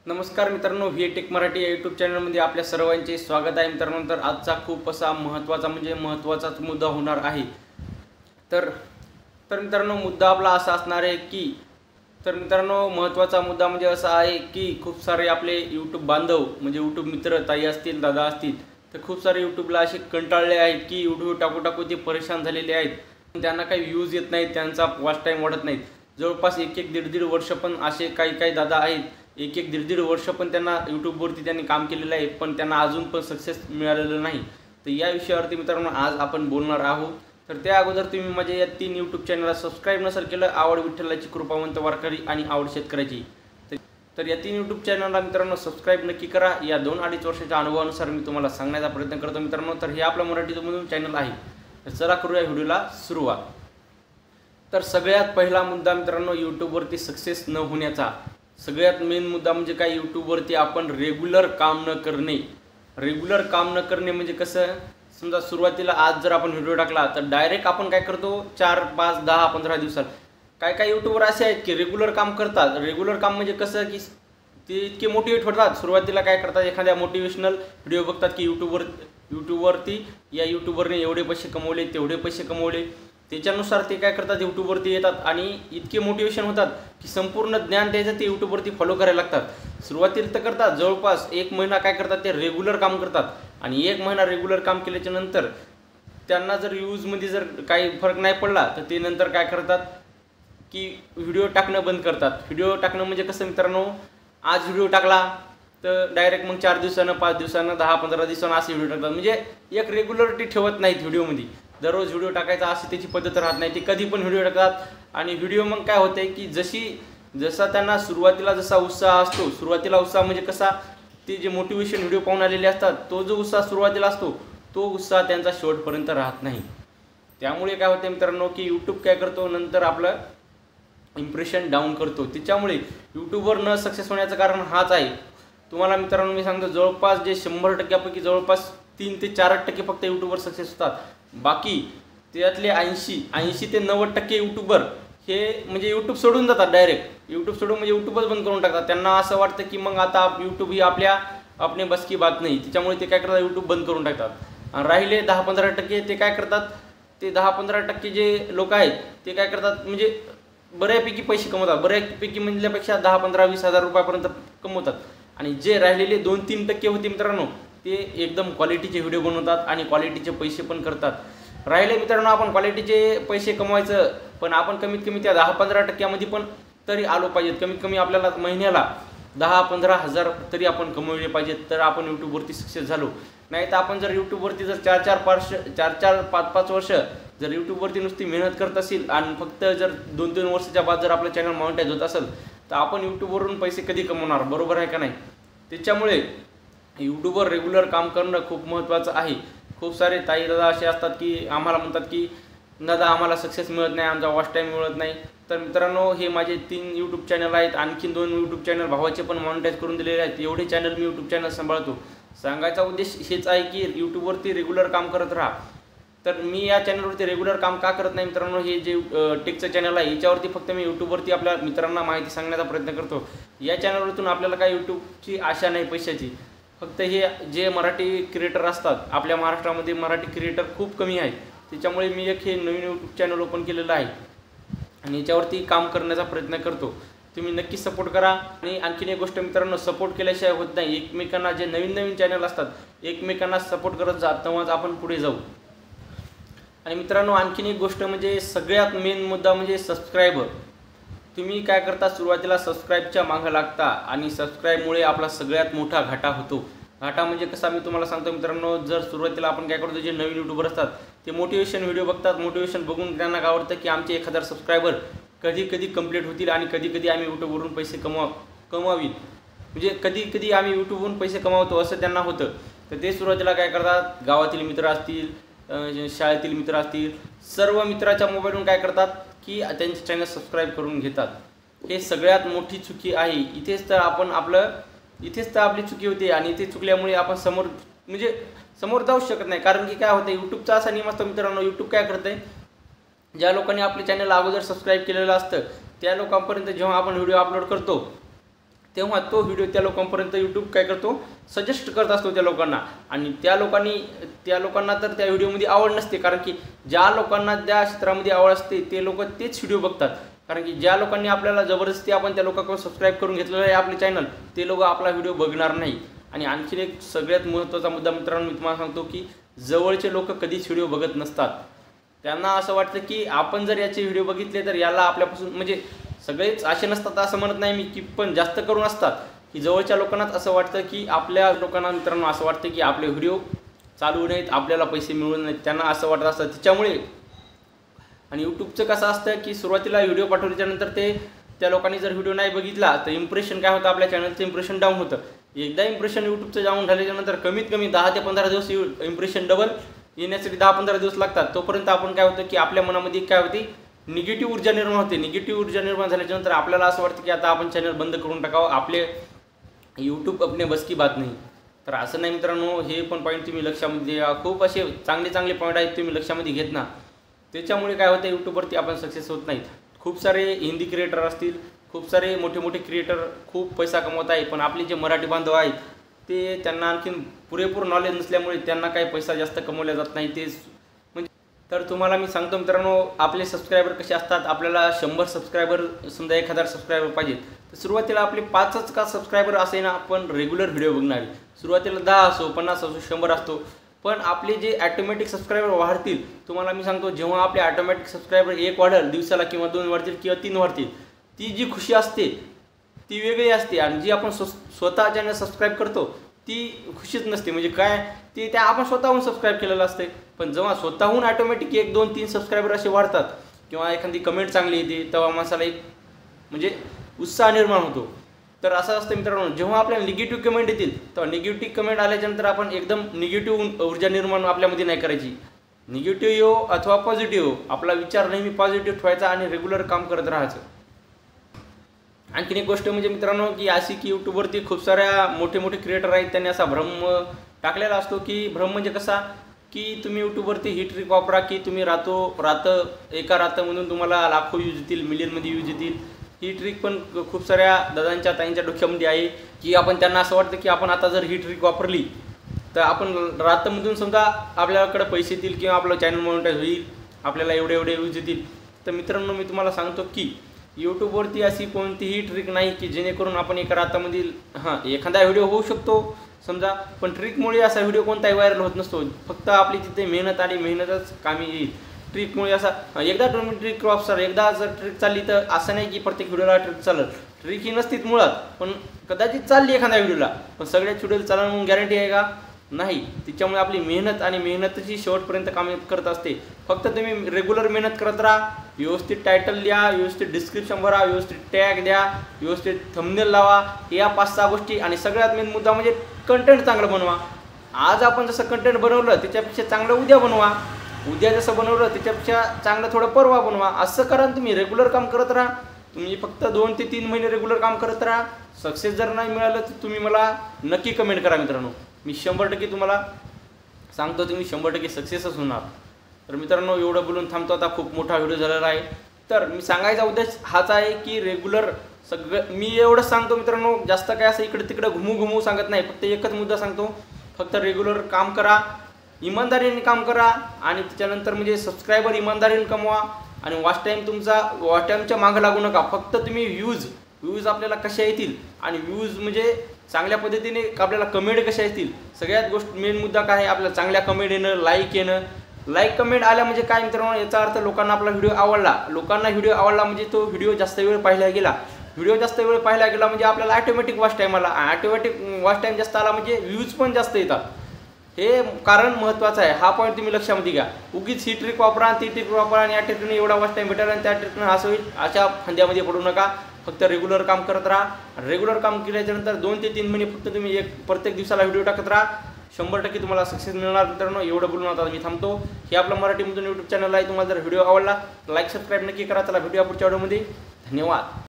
नमस्कार मित्रांनो, V take Marathi या यूट्यूब चॅनलमध्ये आपल्या सर्वांचे स्वागत आहे मित्रांनो। तर आजचा खूप असा महत्त्वाचाच मुद्दा होणार आहे। तर मित्रांनो, मुद्दा आपला असा असणार आहे की महत्त्वाचा मुद्दा म्हणजे असा आहे की खूप सारे आपले यूट्यूब बांधव म्हणजे यूट्यूब मित्र ताई असतील, दादा असतील, तर खूप सारे यूट्यूबला असे कंटाळले आहेत की व्हिडिओ टाकू ते परेशान झालेले आहेत। त्यांना काही व्ह्यूज येत नाहीत, त्यांचा वॉच टाईम वाढत नाही। जवळपास एक दीड वर्ष पण असे काही दादा आहेत, एक दीड वर्ष पण त्यांना यूट्यूबवरती त्यांनी काम केलेलं आहे, पण त्यांना अजून पण सक्सेस मिळालेलं नाही। तर या विषयावरती मित्रांनो आज आपण बोलणार आहोत। तर त्या अगोदर तुम्ही माझ्या या 3 यूट्यूब चॅनलला सबस्क्राईब नसेल केलं, आवड विठ्ठलाची, कृपावंत वारकरी आणि आवड शेतकऱ्याची, तर या 3 यूट्यूब चॅनलला मित्रांनो सबस्क्राईब नक्की करा। या 2-2.5 वर्षाच्या अनुभवानुसार मी तुम्हाला सांगण्याचा प्रयत्न करतो मित्रांनो। तर हे आपलं मराठीमधून चॅनल आहे। तर चला करूया व्हिडिओला सुरुवात। तर सगळ्यात पहिला मुद्दा मित्रांनो, यूट्यूबवरती सक्सेस न होण्याचा सगळ्यात मेन मुद्दा म्हणजे काय, यूट्यूबवरती आपण रेग्युलर काम न करणे। रेग्युलर काम न करणे म्हणजे कसं, समजा सुरुवातीला आज जर आपण व्हिडिओ टाकला तर डायरेक्ट आपण काय करतो 4, 5, 10, 15 दिवसात। काय यूट्यूबर असे आहेत की रेग्युलर काम करतात। रेग्युलर काम म्हणजे कसं की ते इतके मोटिवेट होतात। सुरुवातीला काय करतात, एखाद्या मोटिवेशनल व्हिडिओ बघतात की यूट्यूबवरती या यूट्यूबरने एवढे पैसे कमवले, तेवढे पैसे कमवले, त्याच्यानुसार ते काय करतात, यूट्यूबवरती येतात आणि इतके मोटिवेशन होतात की संपूर्ण ज्ञान द्यायचं ते यूट्यूबवरती फॉलो करायला लागतात। सुरुवातीला तर करतात, जवळपास 1 महिना काय करतात, ते रेग्युलर काम करतात आणि 1 महिना रेग्युलर काम केल्याच्या नंतर त्यांना जर यूजमध्ये जर काही फरक नाही पडला तर ते नंतर काय करतात की व्हिडिओ टाकणं बंद करतात। व्हिडिओ टाकणं म्हणजे कसं मित्रांनो, आज व्हिडिओ टाकला तर डायरेक्ट मग 4 दिवसानं, 5 दिवसानं, 10-15 दिवसानं असे व्हिडिओ टाकतात। म्हणजे एक रेग्युलरिटी ठेवत नाहीत व्हिडिओमध्ये। दररोज व्हिडिओ टाकायचा अशी त्याची पद्धत राहत नाही, ते कधी पण व्हिडिओ टाकतात। आणि व्हिडिओ मग काय होते की जसा त्यांना सुरुवातीला जसा उत्साह असतो, सुरुवातीला उत्साह म्हणजे कसा, ते जे मोटिवेशन व्हिडिओ पाहून आलेले असतात, तो जो उत्साह सुरुवातीला असतो तो उत्साह त्यांचा शेवटपर्यंत राहत नाही। त्यामुळे काय होते मित्रांनो की यूट्यूब काय करतो, नंतर आपलं इम्प्रेशन डाऊन करतो। त्याच्यामुळे यूट्यूबवर न सक्सेस होण्याचं कारण हाच आहे। तुम्हाला मित्रांनो मी सांगतो, जवळपास जे 100%पैकी जवळपास 3 ते 4% फक्त यूट्यूबवर सक्सेस होतात। बाकी त्यातले 80 ते 90% यूट्यूबर हे म्हणजे यूट्यूब सोडून जातात। डायरेक्ट यूट्यूब सोडून म्हणजे यूट्यूबच बंद करून टाकतात। त्यांना असं वाटतं की मग आता यूट्यूब ही आपणे बस की बात नाही, त्याच्यामुळे ते काय करतात, यूट्यूब बंद करून टाकतात। आणि राहिले 10-15% ते काय करतात, ते 10-15% जे लोक आहेत ते काय करतात, म्हणजे बऱ्यापैकी पैसे कमवतात। बऱ्यापैकी म्हणल्यापेक्षा 10-15-20 हजार रुपयापर्यंत कमवतात। आणि जे राहिलेले 2-3% होते मित्रांनो, ते एकदम क्वालिटीचे व्हिडिओ बनवतात आणि क्वालिटीचे पैसे पण करतात। राहिले मित्रांनो, आपण क्वालिटीचे पैसे कमवायचं, पण आपण कमीत कमी त्या 10-15% पण तरी आलो पाहिजेत। कमीत कमी आपल्याला महिन्याला 10-15 हजार तरी आपण कमवले पाहिजेत, तर आपण यूट्यूबवरती सक्सेस झालो। नाही तर आपण जर यूट्यूबवरती जर 4-4, 5-5 वर्ष जर यूट्यूबवरती नुसती मेहनत करत असेल आणि फक्त जर 2-2 वर्षाच्या बाद जर आपलं चॅनल मॉनिटाईज होत असेल, तर आपण यूट्यूबवरून पैसे कधी कमवणार, बरोबर आहे का नाही। त्याच्यामुळे यूट्यूबवर रेग्युलर काम करणं खूप महत्त्वाचं आहे। खूप सारे ताई दादा असे असतात की आम्हाला म्हणतात की दादा आम्हाला सक्सेस मिळत नाही, आमचा वॉच टाईम मिळत नाही। तर मित्रांनो, हे माझे 3 यूट्यूब चॅनल आहेत, आणखीन 2 यूट्यूब चॅनल भावाचे पण मॉनिटाईज करून दिलेले आहेत। एवढे चॅनल मी यूट्यूब चॅनल सांभाळतो। सांगायचा उद्देश हेच आहे की यूट्यूबवरती रेग्युलर काम करत राहा। तर मी या चॅनलवरती रेग्युलर काम का करत नाही मित्रांनो, हे जे टेकचं चॅनल आहे याच्यावरती फक्त मी यूट्यूबवरती आपल्या मित्रांना माहिती सांगण्याचा प्रयत्न करतो। या चॅनलवरतून आपल्याला काय यूट्यूबची आशा नाही पैशाची, फक्त हे जे मराठी क्रिएटर असतात, आपल्या महाराष्ट्रामध्ये मराठी क्रिएटर खूप कमी आहेत। त्याच्यामुळे मी एक हे नवीन यूट्यूब चॅनल ओपन केलेलं आहे आणि याच्यावरती काम करण्याचा प्रयत्न करतो। तुम्ही नक्की सपोर्ट करा। आणि आणखीन एक गोष्ट मित्रांनो, सपोर्ट केल्याशिवाय होत नाही। एकमेकांना जे नवीन चॅनल असतात एकमेकांना सपोर्ट करत जा, तेव्हाच आपण पुढे जाऊ। आणि मित्रांनो, आणखीन एक गोष्ट म्हणजे सगळ्यात मेन मुद्दा म्हणजे सबस्क्रायबर। तुम्ही काय करता, सुरुवातीला सबस्क्राईबच्या मागं लागता आणि सबस्क्राईबमुळे आपला सगळ्यात मोठा घाटा होतो। घाटा म्हणजे कसा मी तुम्हाला सांगतो मित्रांनो, जर सुरुवातीला आपण काय करतो, जे नवीन यूट्यूबर असतात ते मोटिवेशन व्हिडिओ बघतात। मोटिवेशन बघून त्यांना काय वाटतं की आमचे 1000 सबस्क्रायबर कधी कंप्लीट होतील आणि कधी आम्ही यूट्यूबवरून पैसे कमवावीत, म्हणजे कधी आम्ही यूट्यूबवरून पैसे कमावतो असं त्यांना होतं। तर ते सुरुवातीला काय करतात, गावातील मित्र असतील, शाळेतील मित्र असतील, सर्व मित्राच्या मोबाईलवरून काय करतात की त्यांचे चॅनल सबस्क्राईब करून घेतात। हे सगळ्यात मोठी चुकी आहे। इथेच तर आपली चुकी होते आणि इथे चुकल्यामुळे आपण समोर जाऊ शकत नाही। कारण की काय होतं, यूट्यूबचा असा नियम असतो मित्रांनो, यूट्यूब काय करते, ज्या लोकांनी आपले चॅनल अगोदर सबस्क्राईब केलेलं असतं त्या लोकांपर्यंत जेव्हा आपण व्हिडिओ अपलोड करतो तेव्हा तो व्हिडिओ त्या लोकांपर्यंत यूट्यूब काय करतो, सजेस्ट करत असतो त्या लोकांना. आणि त्या लोकांना तर त्या व्हिडिओमध्ये आवड नसते, कारण की ज्या लोकांना त्या क्षेत्रामध्ये आवड असते ते लोक तेच व्हिडिओ बघतात. कारण की ज्या लोकांनी आपल्याला जबरदस्ती आपण त्या लोकांकडून सबस्क्राईब करून घेतलेलं आहे आपले चॅनल, ते लोक आपला व्हिडिओ बघणार नाही. आणि आणखीन एक सगळ्यात महत्त्वाचा मुद्दा मित्रांनो मी तुम्हाला सांगतो की जवळचे लोक कधीच व्हिडिओ बघत नसतात. त्यांना असं वाटतं की आपण जर याचे व्हिडिओ बघितले तर याला आपल्यापासून म्हणजे सगळेच असे नसतात असं म्हणत नाही मी, की पण जास्त करून असतात की जवळच्या लोकांनाच असं वाटतं की आपल्या लोकांना मित्रांनो असं वाटतं की आपले व्हिडिओ चालू नाहीत, आपल्याला पैसे मिळू नाहीत, त्यांना असं वाटत असतं त्याच्यामुळे. आणि यूट्यूबचं कसं असतं की सुरुवातीला व्हिडिओ पाठवल्याच्यानंतर त्या लोकांनी जर व्हिडिओ नाही बघितला तर इम्प्रेशन काय होतं, आपल्या चॅनलचं इम्प्रेशन डाऊन होतं. एकदा इम्प्रेशन यूट्यूबचं डाऊन झाल्याच्यानंतर कमीत कमी 10 ते 15 दिवस इम्प्रेशन डबल येण्यासाठी 10-15 दिवस लागतात. तोपर्यंत आपण काय होतं की आपल्या मनामध्ये काय होती, निगेटिव्ह ऊर्जा निर्माण होते. निगेटिव्ह ऊर्जा निर्माण झाल्याच्यानंतर आपल्याला असं वाटतं की आता आपण चॅनल बंद करून टाकावं, आपले यूट्यूब अपने बस की बात नाही. तर असं नाही मित्रांनो, हे पण पॉईंट तुम्ही लक्षामध्ये घ्या. खूप असे चांगले पॉईंट आहेत तुम्ही लक्षामध्ये घेत ना, त्याच्यामुळे काय होतं यूट्यूबवरती आपण सक्सेस होत नाहीत. खूप सारे हिंदी क्रिएटर असतील, खूप सारे मोठे क्रिएटर खूप पैसा कमवत आहे, पण आपले जे मराठी बांधव आहेत ते त्यांना आणखीन पुरेपूर नॉलेज नसल्यामुळे त्यांना काही पैसा जास्त कमवला जात नाही. ते म्हणजे तर तुम्हाला मी सांगतो मित्रांनो, आपले सबस्क्रायबर कसे असतात, आपल्याला 100 सबस्क्रायबर समजा 1000 सबस्क्रायबर पाहिजेत तर सुरुवातीला आपले 5च का सबस्क्रायबर असे ना आपण रेग्युलर व्हिडिओ बघणारे. सुरुवातीला 10 असो, 50 असो, 100 असतो, पण आपले जे ॲटोमॅटिक सबस्क्रायबर वाढतील, तुम्हाला मी सांगतो जेव्हा आपले ॲटोमॅटिक सबस्क्रायबर 1 वाढेल दिवसाला किंवा 2 वाढतील किंवा 3 वाढतील, ती जी खुशी असते ती वेगळी असते. आणि जी आपण स्वतः चॅनल सबस्क्राईब करतो ती खुशीच नसते. म्हणजे काय, ते त्या आपण स्वतःहून सबस्क्राईब केलेलं असते. पण जेव्हा स्वतःहून ऑटोमॅटिक 1, 2, 3 सबस्क्रायबर असे वाढतात किंवा एखादी कमेंट चांगली येते तेव्हा माणसाला एक म्हणजे उत्साह निर्माण होतो. तर असं असतं मित्रांनो, जेव्हा आपल्याला निगेटिव्ह कमेंट येतील तेव्हा निगेटिव्ह कमेंट आल्याच्यानंतर आपण एकदम निगेटिव्ह ऊर्जा निर्माण आपल्यामध्ये नाही करायची. निगेटिव्ह येऊ अथवा पॉझिटिव्ह येऊ, आपला विचार नेहमी पॉझिटिव्ह ठेवायचा आणि रेग्युलर काम करत राहायचं. आणखीन एक गोष्ट म्हणजे मित्रांनो की अशी की यूट्यूबवरती खूप साऱ्या मोठे क्रिएटर आहेत, त्यांनी असा भ्रम टाकलेला असतो की भ्रम म्हणजे कसा की तुम्ही यूट्यूबवरती ही ट्रिक वापरा की तुम्ही एका रात्रमधून तुम्हाला लाखो व्ह्यूज येतील, मिलियनमध्ये व्ह्यूज येतील. ही ट्रिक पण खूप साऱ्या दादांच्या ताईंच्या डोक्यामध्ये आहे की आपण त्यांना असं वाटतं की आपण आता जर ही ट्रिक वापरली तर आपण रात्रमधून समजा आपल्याकडे पैसे येतील किंवा आपलं चॅनल मॉनिटाईज होईल, आपल्याला एवढे व्ह्यूज येतील. तर मित्रांनो मी तुम्हाला सांगतो की यूट्यूबवरती अशी कोणतीही ट्रिक नाही की जेणेकरून आपण एका रात्रामधील एखादा व्हिडिओ होऊ शकतो समजा, पण ट्रिकमुळे असा व्हिडिओ कोणताही व्हायरल होत नसतो. फक्त आपली तिथे मेहनत आणि मेहनतच कामी येईल. ट्रिकमुळे असा एकदा तुम्ही ट्रिक वापरा, एकदा जर ट्रिक चालली तर असं नाही की प्रत्येक व्हिडिओला ट्रिक चालत. ट्रिक ही नसतीच मुळात, पण कदाचित चालली एखाद्या व्हिडिओला, पण सगळ्याच व्हिडिओला चालणं म्हणून गॅरंटी आहे का? नाही. त्याच्यामुळे आपली मेहनत आणि मेहनतची शेवटपर्यंत काम करत असते. फक्त तुम्ही रेग्युलर मेहनत करत राहा, व्यवस्थित टायटल लिहा, व्यवस्थित डिस्क्रिप्शन भरा, व्यवस्थित टॅग द्या, व्यवस्थित थंबनेल लावा, या 5-6 गोष्टी. आणि सगळ्यात मेन मुद्दा म्हणजे कंटेंट चांगलं बनवा. आज आपण जसं कंटेंट बनवलं त्याच्यापेक्षा चांगलं उद्या बनवा, उद्या जसं बनवलं त्याच्यापेक्षा चांगलं थोडं परवा बनवा. असं करा, तुम्ही रेग्युलर काम करत राहा. तुम्ही फक्त 2 ते 3 महिने रेग्युलर काम करत राहा. सक्सेस जर नाही मिळालं तर तुम्ही मला नक्की कमेंट करा मित्रांनो. मी 100% तुम्हाला सांगतो तुम्ही 100% सक्सेसच होणार. तर मित्रांनो एवढं बोलून थांबतो, आता खूप मोठा व्हिडिओ झालेला आहे. तर मी सांगायचा उद्देश हाच आहे की रेग्युलर सगळं मी एवढंच सांगतो मित्रांनो, जास्त काय असं इकडे तिकडे घुमू सांगत नाही. फक्त एकच मुद्दा सांगतो, फक्त रेग्युलर काम करा, इमानदारीने काम करा आणि त्याच्यानंतर म्हणजे सबस्क्रायबर इमानदारीने कमवा. आणि वॉच टाईमच्या मागं लागू नका. फक्त तुम्ही व्ह्यूज आपल्याला कशा येतील आणि व्ह्यूज म्हणजे चांगल्या पद्धतीने आपल्याला कमेंट कशा येतील, सगळ्यात गोष्ट मेन मुद्दा काय आहे, आपल्याला चांगल्या कमेंट येणं, लाईक येणं. लाईक कमेंट आल्या म्हणजे काय मित्रांनो, याचा अर्थ लोकांना आपला व्हिडिओ आवडला. लोकांना व्हिडिओ आवडला म्हणजे तो व्हिडिओ जास्त वेळ पाहिला गेला. व्हिडिओ जास्त वेळ पाहिला गेला म्हणजे आपल्याला ऑटोमॅटिक वॉच टाईम आला. ऑटोमॅटिक वॉच टाईम जास्त आला म्हणजे व्ह्यूज पण जास्त येतात. हे कारण महत्त्वाचं आहे. हा पॉईंट तुम्ही लक्षामध्ये घ्या. उगीच ही ट्रिक वापरा, ती ट्रिक वापरा आणि या ट्रिकने एवढा वॉच टाईम भेटेल आणि त्या ट्रिकनं असं होईल, अशा फंद्यामध्ये पडू नका. फक्त रेग्युलर काम करत राहा. रेग्युलर काम केल्याच्यानंतर 2 ते 3 महिने फक्त तुम्ही प्रत्येक दिवसाला व्हिडिओ टाकत राहा. 100% तुम्हाला सक्सेस मिळणार मित्रांनो. एवढं बोलून आता मी थांबतो. हे आपलं मराठीमधून यूट्यूब चॅनल आहे. तुम्हाला जर व्हिडिओ आवडला तर लाईक सबस्क्राईब नक्की करा. चला भेटूया पुढच्या व्हिडिओमध्ये. धन्यवाद.